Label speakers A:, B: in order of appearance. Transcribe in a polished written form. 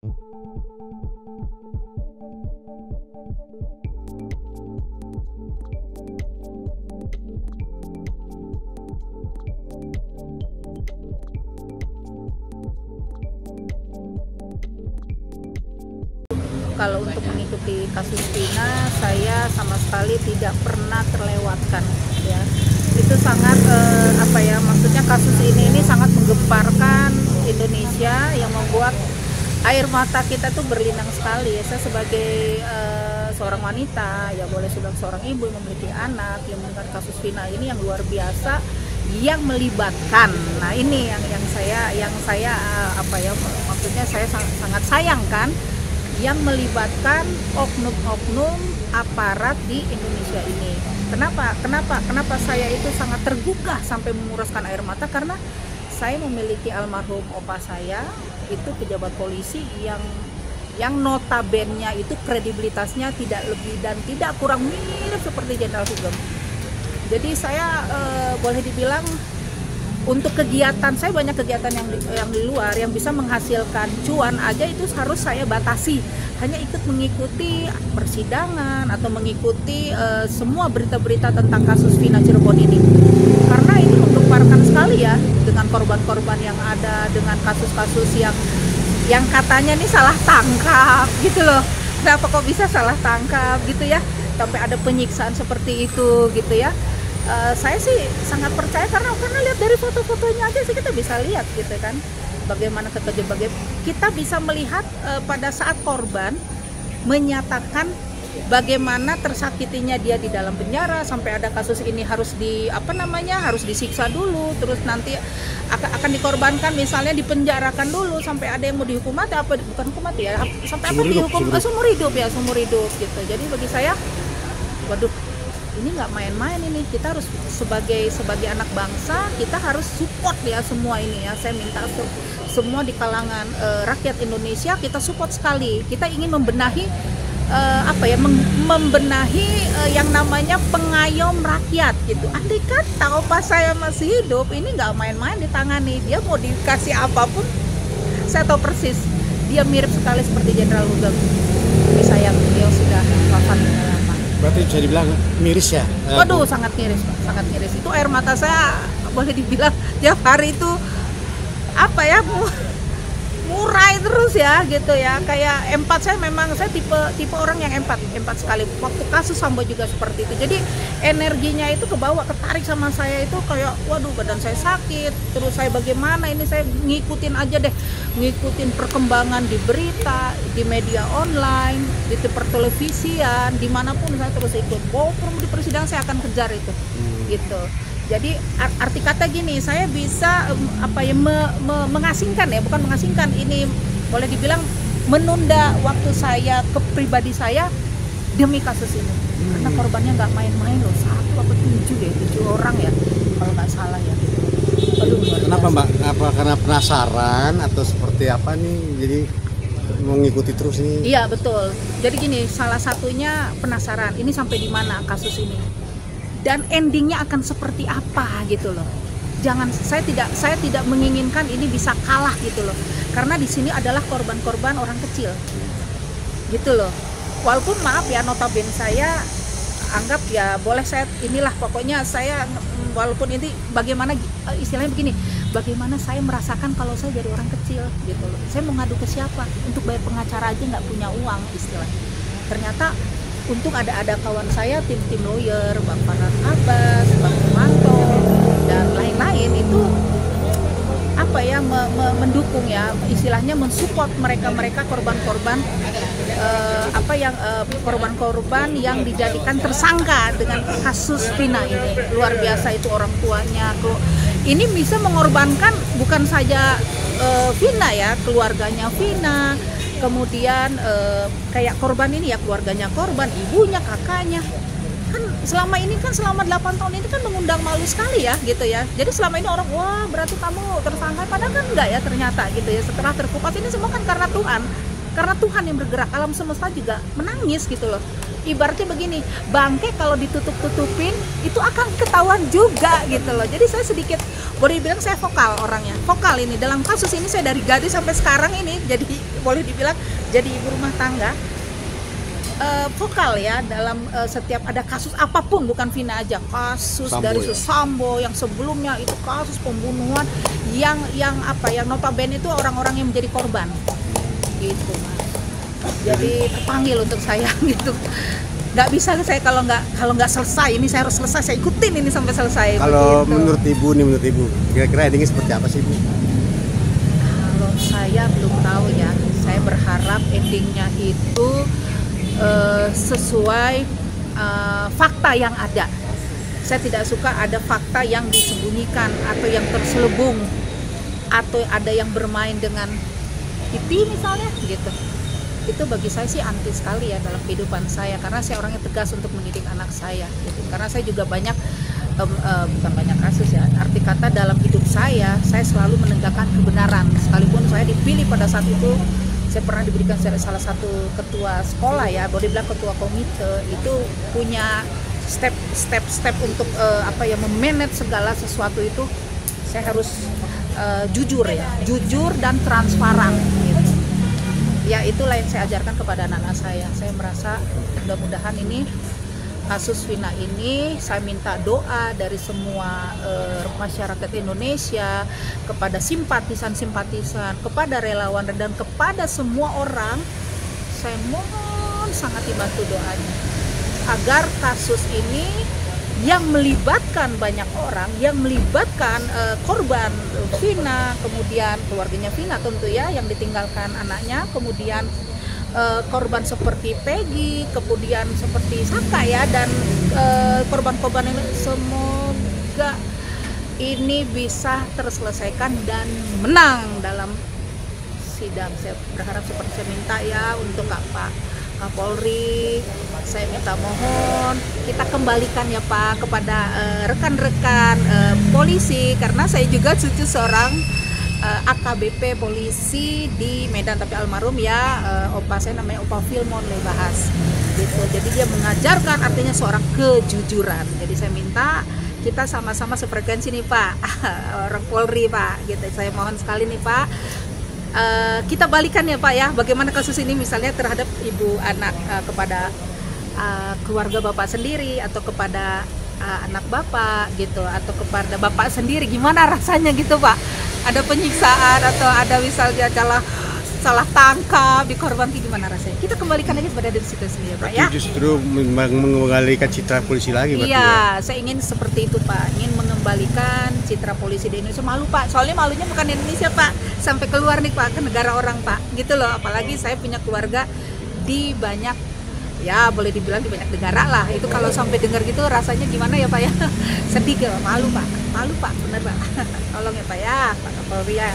A: Kalau untuk mengikuti kasus Vina, saya sama sekali tidak pernah terlewatkan, ya. Itu sangat maksudnya kasus ini sangat menggemparkan Indonesia, yang membuat air mata kita tuh berlinang sekali, ya. Saya sebagai seorang wanita, ya boleh sudah seorang ibu yang memiliki anak, yang mendengar kasus Vina ini yang luar biasa, yang melibatkan. Nah, ini yang saya maksudnya saya sangat sayangkan, yang melibatkan oknum-oknum aparat di Indonesia ini. Kenapa saya itu sangat tergugah sampai menguraskan air mata? Karena saya memiliki almarhum opa saya, itu pejabat polisi yang notabene itu kredibilitasnya tidak lebih dan tidak kurang mirip seperti Jenderal Sugeng. Jadi saya boleh dibilang untuk kegiatan saya, banyak kegiatan yang di luar yang bisa menghasilkan cuan aja itu harus saya batasi, hanya ikut mengikuti persidangan atau mengikuti semua berita-berita tentang kasus Vina Cirebon ini, karena ini menggemparkan sekali, ya, dengan korban-korban yang ada, dengan kasus-kasus yang katanya nih salah tangkap gitu loh. Kenapa kok bisa salah tangkap gitu, ya, sampai ada penyiksaan seperti itu gitu, ya. Saya sih sangat percaya karena lihat dari foto-fotonya aja sih kita bisa lihat gitu kan, bagaimana kita bisa melihat pada saat korban menyatakan bagaimana tersakitinya dia di dalam penjara, sampai ada kasus ini harus harus disiksa dulu, terus nanti akan dikorbankan, misalnya dipenjarakan dulu sampai ada yang mau dihukum mati, bukan hukum mati ya, sampai dihukum seumur hidup gitu. Jadi bagi saya, waduh, ini nggak main-main ini. Kita harus sebagai anak bangsa, kita harus support, ya, semua ini, ya. Saya minta semua di kalangan rakyat Indonesia, kita support sekali. Kita ingin membenahi yang namanya pengayom rakyat gitu. Andai kata opa saya masih hidup, ini nggak main-main ditangani. Dia mau dikasih apapun, saya tahu persis dia mirip sekali seperti Jenderal Sugeng. Tapi sayang beliau sudah wafat lama.
B: Berarti bisa dibilang miris, ya?
A: Waduh, sangat miris, Pak. Sangat miris. Itu air mata saya boleh dibilang tiap hari itu murai terus, ya, gitu, ya. Kayak empat, saya tipe orang yang empat sekali. Waktu kasus Sambo juga seperti itu. Jadi energinya itu kebawa, ketarik sama saya itu kayak, waduh, badan saya sakit. Terus saya bagaimana ini, saya ngikutin aja deh, ngikutin perkembangan di berita, di media online, di pertelevisian, dimanapun saya terus ikut. Walaupun di persidangan saya akan kejar itu, gitu. Jadi arti kata gini, saya bisa mengasingkan, ya, bukan mengasingkan, ini boleh dibilang menunda waktu saya ke pribadi saya demi kasus ini. Karena korbannya nggak main-main loh, 7 orang, ya, kalau nggak salah, ya. Aduh,
B: kenapa, Mbak? Apa karena penasaran atau seperti apa nih? Jadi mengikuti terus ini?
A: Iya, betul. Jadi gini, salah satunya penasaran, ini sampai di mana kasus ini, dan endingnya akan seperti apa gitu loh. Saya tidak menginginkan ini bisa kalah gitu loh, karena di sini adalah korban-korban orang kecil gitu loh. Walaupun maaf, ya, notabene saya anggap, ya, boleh saya inilah, pokoknya saya, walaupun ini bagaimana istilahnya begini, bagaimana saya merasakan kalau saya jadi orang kecil gitu loh. Saya mau ngadu ke siapa? Untuk bayar pengacara aja nggak punya uang istilahnya. Ternyata untung ada kawan saya, tim lawyer, Bang Farhan Abbas, Bang Manto, dan lain-lain itu mendukung, ya, istilahnya mensupport mereka korban-korban korban-korban yang dijadikan tersangka dengan kasus Vina ini. Luar biasa itu orang tuanya. Ini bisa mengorbankan bukan saja Vina, ya, keluarganya Vina. Kemudian kayak korban ini, ya, keluarganya korban, ibunya, kakaknya. Kan selama 8 tahun ini kan mengundang malu sekali, ya, gitu, ya. Jadi selama ini orang, wah, berarti kamu tersangka, padahal kan enggak, ya, ternyata gitu, ya. Setelah terkupas ini semua kan karena Tuhan yang bergerak, alam semesta juga menangis gitu loh. Ibaratnya begini, bangke kalau ditutup-tutupin itu akan ketahuan juga gitu loh. Jadi saya sedikit, boleh dibilang saya vokal orangnya, vokal ini dalam kasus ini. Saya dari gadis sampai sekarang ini jadi boleh dibilang jadi ibu rumah tangga, vokal ya dalam setiap ada kasus apapun, bukan Vina aja, kasus
B: Sambo
A: dari
B: ya?
A: Sambo yang sebelumnya itu kasus pembunuhan yang notabene itu orang-orang yang menjadi korban gitu Mas. Jadi terpanggil untuk saya gitu. Nggak bisa saya kalau nggak selesai, ini saya harus selesai, saya ikutin ini sampai selesai.
B: Kalau
A: begitu.
B: menurut ibu kira-kira endingnya seperti apa sih Bu?
A: Kalau saya belum tahu ya, saya berharap endingnya itu sesuai fakta yang ada. Saya tidak suka ada fakta yang disembunyikan atau yang terselubung atau ada yang bermain dengan TV misalnya gitu. Itu bagi saya sih anti sekali ya dalam kehidupan saya, karena saya orangnya tegas untuk mendidik anak saya gitu. Karena saya juga banyak bukan banyak kasus ya, arti kata dalam hidup saya selalu menegakkan kebenaran, sekalipun saya dipilih pada saat itu. Saya pernah diberikan salah satu ketua sekolah ya, boleh bilang ketua komite, itu punya step untuk memanage segala sesuatu itu. Saya harus jujur dan transparan gitu. Ya itulah yang saya ajarkan kepada anak-anak saya. Saya merasa mudah-mudahan ini kasus Vina ini, saya minta doa dari semua masyarakat Indonesia, kepada simpatisan, kepada relawan, dan kepada semua orang. Saya mohon sangat dibantu doanya agar kasus ini yang melibatkan banyak orang, yang melibatkan korban Vina, kemudian keluarganya Vina tentu ya, yang ditinggalkan anaknya, kemudian korban seperti Peggy, kemudian seperti Saka ya, dan korban-korban ini, semoga ini bisa terselesaikan dan menang dalam sidang. Saya berharap seperti saya minta ya untuk Pak Kapolri, saya minta mohon kita kembalikan ya Pak kepada rekan-rekan polisi, karena saya juga cucu seorang AKBP polisi di Medan, tapi almarhum ya, opa saya namanya Opa Filmon Lebahas gitu. Jadi dia mengajarkan artinya seorang kejujuran. Jadi saya minta kita sama-sama sefrekuensi nih Pak, orang Polri Pak gitu. Saya mohon sekali nih Pak, kita balikan ya Pak ya, bagaimana kasus ini misalnya terhadap ibu anak, kepada keluarga Bapak sendiri atau kepada anak Bapak gitu, atau kepada Bapak sendiri, gimana rasanya gitu Pak, ada penyiksaan atau ada misalnya salah tangkap di korban, gimana rasanya, kita kembalikan aja kepada diri kita sendiri Pak ya.
B: Justru mengembalikan citra polisi lagi berarti
A: iya ya? Saya ingin seperti itu Pak, ingin mengembalikan citra polisi di Indonesia. Malu Pak, soalnya malunya bukan di Indonesia Pak, sampai keluar nih Pak, ke negara orang Pak gitu loh. Apalagi saya punya keluarga di banyak, ya boleh dibilang di banyak negara lah. Itu kalau sampai dengar gitu rasanya gimana ya Pak ya. Sedih gitu, malu Pak, bener Pak. Tolong ya Pak ya, Pak Kapolri ya.